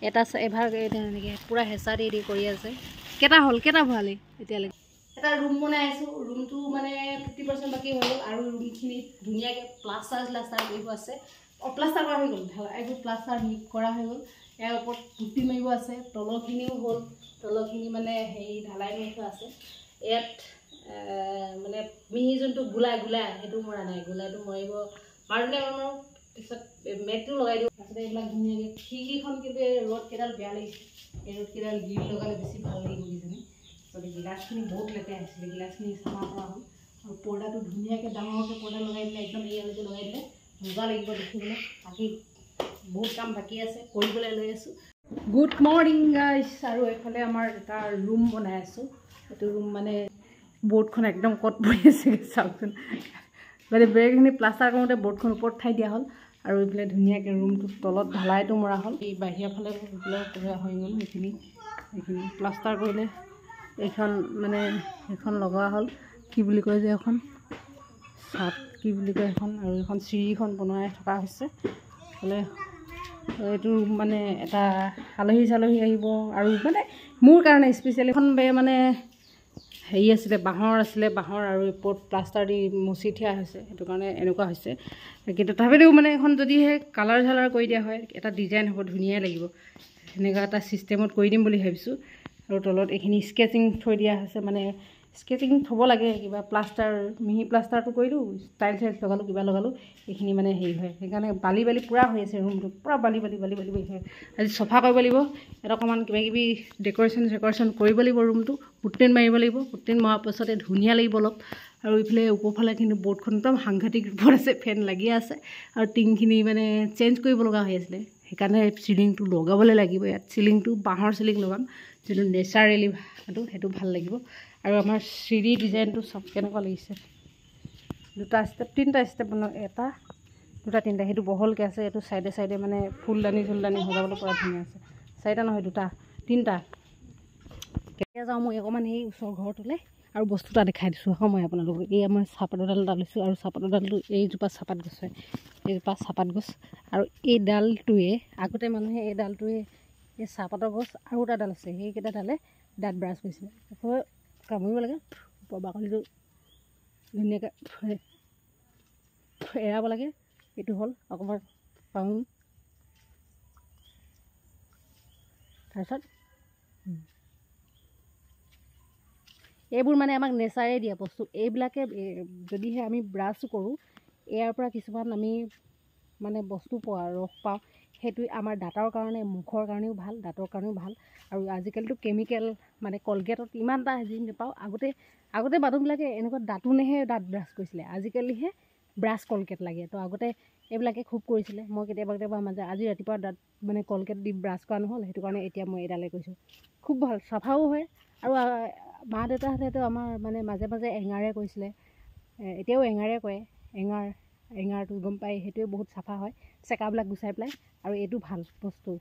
এটা এভাগ এনেকৈ পূৰা হেঁচা দি কৰি আছে কেইটা হ'ল কেইটা ভৰালি এতিয়ালৈকে এটা ৰুম বনাই আছোঁ ৰুমটো মানে 50% বাকী হৈ গ'ল আৰু ৰুমখিনি ধুনীয়াকৈ প্লাষ্টাৰ কৰিব আছে প্লাষ্টাৰ কৰা হৈ গ'ল এইবোৰ প্লাষ্টাৰ কৰা হৈ গ'ল ইয়াৰ ওপৰত পুটি মাৰিব আছে তলখিনিও হ'ল তলখিনি মানে হেৰি ঢালাই মাৰি থোৱা আছে ইয়াত মানে মিহি যোনটো গোলা সেইটো মৰা নাই গোলাটো মৰিব মাৰোঁতে পিছত মেটটো লগাই দিওঁ তাৰপিছতে এইবিলাক ধুনীয়াকৈ খিৰিকীখন কিন্তু এই ৰ'দ কেইডাল বেয়া লাগিছে এই ৰ'দ কেইডাল গ্ৰিল লগালে বেছি ভাল লাগিব কিজানি তাৰপিছতে গিলাচখিনি বহুত লেতেৰা আছিলে গিলাচখিনি চাফা কৰা হ'ল আৰু পৰ্দাটো ধুনীয়াকৈ ডাঙৰকৈ পৰ্দা লগাই দিলে একদম এইয়ালৈকে লগাই দিলে মজা লাগিব দেখিবলৈ বাকী বহুত কাম বাকী আছে কৰিবলৈ লৈ আছোঁ গুড মৰ্ণিং গাইজ আৰু এইফালে আমাৰ এটা ৰুম বনাই আছোঁ এইটো ৰুম মানে বৰ্ডখন একদম কট পৰি আছে চাওকচোন মানে বেৰখিনি প্লাষ্টাৰ কৰোঁতে বৰ্ডখন ওপৰত ঠাই দিয়া হ'ল আৰু এইফালে ধুনীয়াকৈ ৰুমটোৰ তলত ঢালাইটো মৰা হ'ল এই বাহিৰৰ ফালে এইবিলাক কৰা হৈ গ'ল এইখিনি প্লাষ্টাৰ কৰিলে এইখন মানে সেইখন লগোৱা হ'ল কি বুলি কয় যে এখন চাট কি বুলি কয় এখন আৰু এখন চিৰিখন বনাই থকা হৈছে হ'লে এইটো মানে এটা আলহী চালহী আহিব আৰু মানে মোৰ কাৰণে স্পেচিয়েলি এখন মানে হেৰি আছিলে বাঁহৰ আৰু ওপৰত প্লাষ্টাৰ দি মচি থোৱা হৈছে সেইটো কাৰণে এনেকুৱা হৈছে কিন্তু তথাপিও মানে এখন যদিহে কালাৰ চালাৰ কৰি দিয়া হয় এটা ডিজাইন হ'ব ধুনীয়াই লাগিব সেনেকুৱা এটা ছিষ্টেমত কৰি দিম বুলি ভাবিছোঁ আৰু তলত এইখিনি স্কেচিং থৈ দিয়া হৈছে মানে স্কেচিং থ'ব লাগে কিবা প্লাষ্টাৰ মিহি প্লাষ্টাৰটো কৰিলোঁ টাইল চাইল লগালোঁ কিবা লগালোঁ এইখিনি মানে হেৰি হয় সেইকাৰণে বালি পূৰা হৈ আছে ৰুমটো পূৰা বালি হয় আজি চফা কৰিব লাগিব এটা অকণমান কিবাকিবি ডেক'ৰেশ্যন কৰিব লাগিব ৰুমটো পুটিন মাৰিব লাগিব পুটিন মৰাৰ পাছতে ধুনীয়া লাগিব অলপ আৰু এইফালে ওপৰফালে কিন্তু বৰ্ডখন একদম সাংঘাতিক ৰূপত আছে ফেন লাগি আছে আৰু টিংখিনি মানে চেঞ্জ কৰিব লগা হৈ আছিলে সেইকাৰণে চিলিংটো লগাবলৈ লাগিব ইয়াত চিলিংটো বাঁহৰ চিলিং লগাম যিটো নেচাৰেলি সেইটো ভাল লাগিব আৰু আমাৰ চিৰি ডিজাইনটো চব কেনেকুৱা লাগিছে দুটা ষ্টেপ তিনিটা ষ্টেপ এটা দুটা তিনিটা সেইটো বহলকৈ আছে এইটো চাইডে মানে ফুলদানি সজাবলৈ পৰা ধুনীয়া আছে চাৰিটা নহয় দুটা তিনিটা কেতিয়া যাওঁ মই অকণমান এই ওচৰ ঘৰটোলৈ আৰু বস্তু এটা দেখাই দিছোঁ আকৌ মই আপোনালোকক এই আমাৰ চাহপাতৰ ডাল লৈছোঁ আৰু চাহপাতৰ ডালটো এইজোপা চাহপাত গছ হয় এইজোপা চাহপাত গছ আৰু এই ডালটোৱে আগতে মানুহে এই ডালটোৱে এই চাহপাতৰ গছ আৰু এটা ডাল আছে সেইকেইটা ডালে দাঁত ব্ৰাছ কৰিছিলে আকৌ কামুৰিব লাগে ওপৰ বাকলিটো ধুনীয়াকৈ এৰাব লাগে এইটো হ'ল অকণমান পাওঁ তাৰপিছত এইবোৰ মানে আমাক নেচাৰে দিয়া বস্তু এইবিলাকে যদিহে আমি ব্ৰাছ কৰোঁ ইয়াৰ পৰা কিছুমান আমি মানে বস্তু পাওঁ ৰস পাওঁ সেইটো আমাৰ দাঁতৰ কাৰণে মুখৰ কাৰণেও ভাল দাঁতৰ কাৰণেও ভাল আৰু আজিকালিতো কেমিকেল মানে কলগেটত ইমান এটা হেৰি নাপাওঁ আগতে মানুহবিলাকে এনেকুৱা দাঁতোনেহে দাঁত ব্ৰাছ কৰিছিলে আজিকালিহে ব্ৰাছ কলগেট লাগে তো আগতে এইবিলাকে খুব কৰিছিলে মই কেতিয়াবা মাজে আজি ৰাতিপুৱা দাঁত মানে কলগেট দি ব্ৰাছ কৰা নহ'ল সেইটো কাৰণে এতিয়া মই এইডালে কৰিছোঁ খুব ভাল চাফাও হয় আৰু মা দেউতাহঁতেতো আমাৰ মানে মাজে এঙাৰে কৰিছিলে এতিয়াও এঙাৰে কৰে এঙাৰটো গম পায় সেইটোৱে বহুত চাফা হয় চেকাবিলাক গুচাই পেলাই আৰু এইটো ভাল বস্তু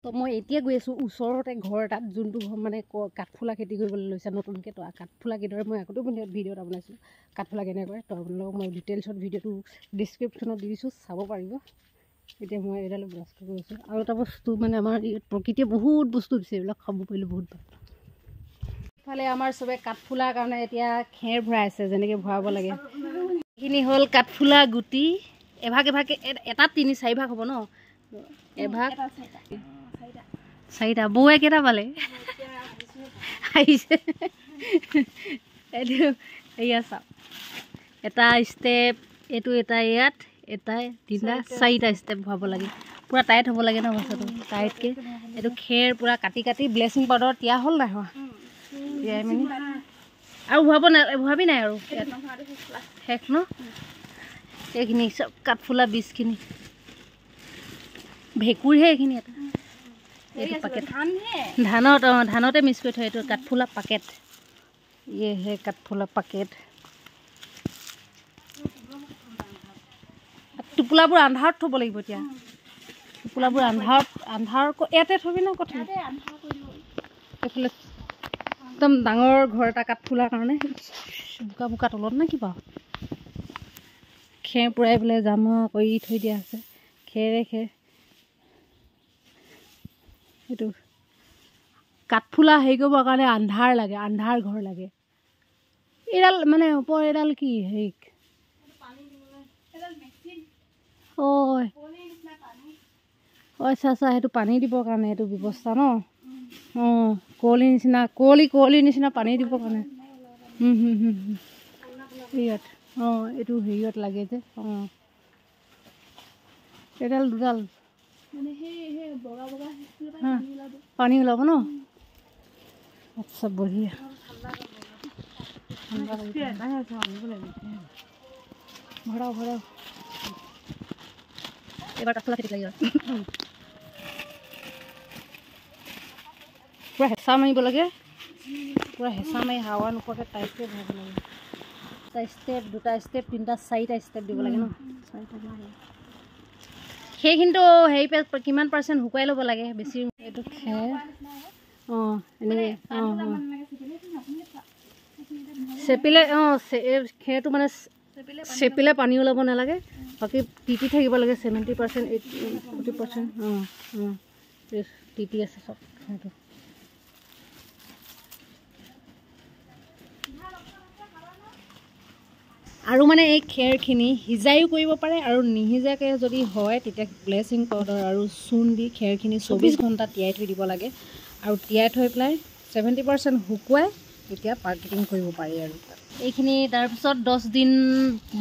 তো মই এতিয়া গৈ আছোঁ ওচৰতে ঘৰ এটাত যোনটো ঘৰ মানে কাঠফুলা খেতি কৰিবলৈ লৈছে নতুনকৈ তো কাঠফুলা কেইদৰে মই আগতেও ভিডিঅ' এটা বনাইছিলোঁ কাঠফুলা কেনেকৈ কৰে তো আপোনালোকক মই ডিটেইলছত ভিডিঅ'টো ডিছক্ৰিপশ্যনত দি দিছোঁ চাব পাৰিব এতিয়া মই এইডাল ব্ৰাছ কৰি আছোঁ আৰু এটা বস্তু মানে আমাৰ প্ৰকৃতিয়ে বহুত বস্তু দিছে এইবিলাক খাব পাৰিলে বহুত ভাল ইফালে আমাৰ চবে কাঠফুলাৰ কাৰণে এতিয়া খেৰ ভৰাই আছে যেনেকৈ ভৰাব লাগে এইখিনি হ'ল কাঠফুলা গুটি এভাগে এটাত 3-4 ভাগ হ'ব ন এভাগ চাৰিটা বৌৱে কেইটা পালে আহিছে এইটো এয়া চাওক এটা ষ্টেপ এইটো এটা ইয়াত এটা তিনিটা চাৰিটা ষ্টেপ ভৰাব লাগে পূৰা টাইট হ'ব লাগে ন বস্তুটো টাইটকৈ এইটো খেৰ পূৰা কাটি ব্লেচিং পাউডাৰ তিয়া হ'ল নাই হোৱা তিয়াই মেলি আৰু ভৰাবি নাই আৰু শেষ ন এইখিনি চব কাঠফুলা বীজখিনি ভেঁকুৰহে এইখিনি এটা এইটো পাকেট ধানতে মিক্স কৰি থয় এইটো কাঠফুলা পাকেট ইয়েহে কাঠফুলা পাকেট টোপোলাবোৰ আন্ধাৰত থ'ব লাগিব এতিয়া টোপোলাবোৰ আন্ধাৰ ইয়াতে থবি ন কথা এইফালে একদম ডাঙৰ ঘৰ এটা কাঠফুলাৰ কাৰণে বোকা তলত নে কিবা খেৰ পূৰাই পেলাই জমা কৰি থৈ দিয়া আছে খেৰ এইটো কাঠফুলা হেৰি কৰিবৰ কাৰণে আন্ধাৰ লাগে, আন্ধাৰ ঘৰ লাগে। এইডাল মানে ওপৰ এইডাল কি হেৰি অঁ আচ্ছা আচ্ছা, সেইটো পানী দিবৰ কাৰণে এইটো ব্যৱস্থা ন। অঁ কুঁৱলীৰ নিচিনা, কুঁৱলীৰ নিচিনা পানী দিবৰ কাৰণে। হেৰিয়ত অঁ এইটো হেৰিয়ত লাগে যে। অঁ এইডাল দুডাল পানী ওলাব ন। আচ্ছা বঢ়িয়া। ভৰাও ভৰাও এবাৰ কাঠফুলা খেতি লাগি পূৰা হেঁচা মাৰিব লাগে, পূৰা হেঁচা মাৰি হাৱা নোপোৱাকৈ টাইট ষ্টেপ হ'ব লাগে। এটা ষ্টেপ, দুটা ষ্টেপ, তিনিটা, চাৰিটা ষ্টেপ দিব লাগে ন। চাৰিটা দিব লাগে। সেইখিনিতো হেৰি কিমান পাৰ্চেণ্ট শুকুৱাই ল'ব লাগে বেছি। এইটো খেৰ অঁ এনেকৈ অঁ অঁ চেপিলে অঁ খেৰটো মানে চেপিলে পানী ওলাব নালাগে, বাকী তিতি থাকিব লাগে 70%, 40%। অঁ অঁ তিতি আছে চব সেইটো। আৰু মানে এই খেৰখিনি সিজাইও কৰিব পাৰে, আৰু নিসিজাকৈ যদি হয় তেতিয়া ব্লিচিং পাউডাৰ আৰু চূণ দি খেৰখিনি 24 ঘণ্টা তিয়াই থৈ দিব লাগে। আৰু তিয়াই থৈ পেলাই 70% শুকুৱাই তেতিয়া মাৰ্কেটিং কৰিব পাৰি। আৰু এইখিনি তাৰপিছত 10 দিন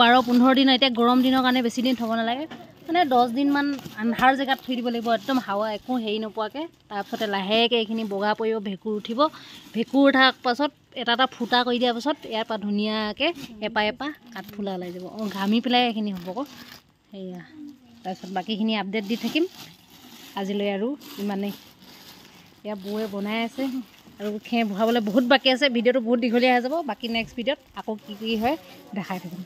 12-15 দিন, এতিয়া গৰম দিনৰ কাৰণে বেছি দিন থ'ব নালাগে, মানে 10 দিনমান আন্ধাৰ জেগাত থৈ দিব লাগিব, একদম হাৱা একো হেৰি নোপোৱাকৈ। তাৰপিছতে লাহেকৈ এইখিনি বগা পৰিব, ভেঁকুৰ উঠিব। ভেঁকুৰ উঠাৰ পাছত এটা এটা ফুটা কৰি দিয়াৰ পাছত ইয়াৰ পৰা ধুনীয়াকৈ এপা কাঠফুলা ওলাই যাব। অঁ ঘামি পেলাই এইখিনি হ'ব আকৌ সেয়া। তাৰপিছত বাকীখিনি আপডেট দি থাকিম। আজিলৈ আৰু ইমানেই। এয়া বৌয়ে বনাই আছে, আৰু খেৰ ভৰাবলৈ বহুত বাকী আছে। ভিডিঅ'টো বহুত দীঘলীয়া হৈ যাব, বাকী নেক্সট ভিডিঅ'ত আকৌ কি কি হয় দেখাই থাকিম।